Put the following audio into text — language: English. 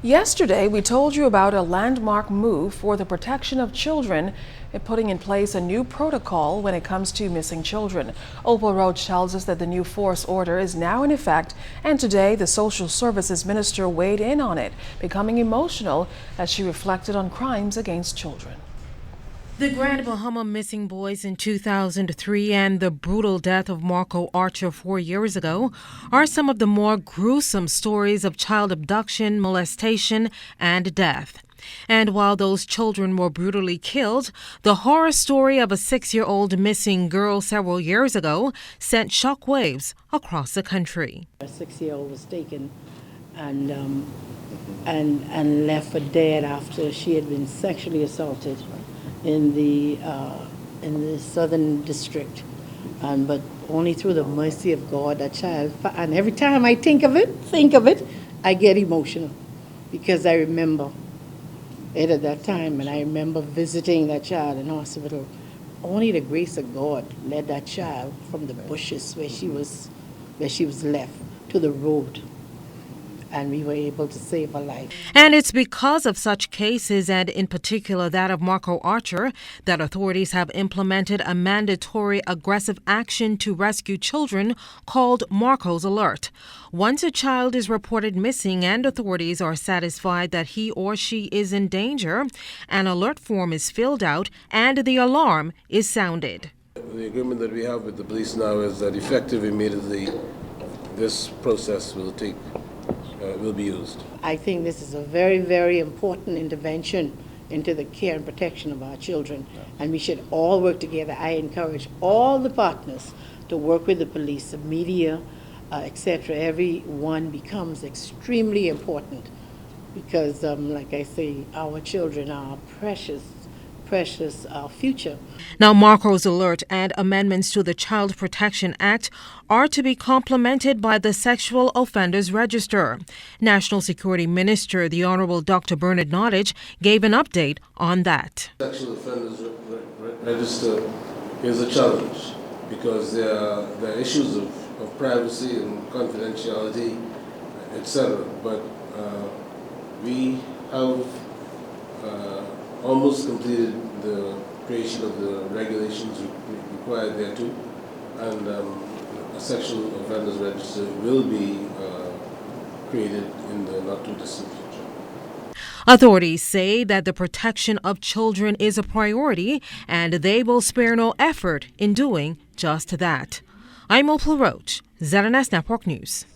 Yesterday, we told you about a landmark move for the protection of children and putting in place a new protocol when it comes to missing children. Opal Roach tells us that the new force order is now in effect, and today the social services minister weighed in on it, becoming emotional as she reflected on crimes against children. The Grand Bahama missing boys in 2003 and the brutal death of Marco Archer 4 years ago are some of the more gruesome stories of child abduction, molestation, and death. And while those children were brutally killed, the horror story of a 6-year-old missing girl several years ago sent shockwaves across the country. A 6-year-old was taken and left for dead after she had been sexually assaulted in the southern district, but only through the mercy of God, that child. And every time I think of it, I get emotional because I remember it at that time, and I remember visiting that child in hospital. Only the grace of God led that child from the bushes where she was left to the road, and we were able to save her life. And it's because of such cases, and in particular that of Marco Archer, that authorities have implemented a mandatory aggressive action to rescue children called Marco's Alert. Once a child is reported missing and authorities are satisfied that he or she is in danger, an alert form is filled out and the alarm is sounded. The agreement that we have with the police now is that effective immediately, this process will be used. I think this is a very, very important intervention into the care and protection of our children, and we should all work together. I encourage all the partners to work with the police, the media, etc. Everyone becomes extremely important because, like I say, our children are precious future. Now, Marco's Alert and amendments to the Child Protection Act are to be complemented by the Sexual Offenders Register. National Security Minister, the Honorable Dr. Bernard Nottage, gave an update on that. Sexual Offenders Register is a challenge because there are issues of privacy and confidentiality, etc. But we have almost completed the creation of the regulations required thereto, and a sexual offenders register will be created in the not too distant future. Authorities say that the protection of children is a priority, and they will spare no effort in doing just that. I'm Opal Roach, ZNS Network News.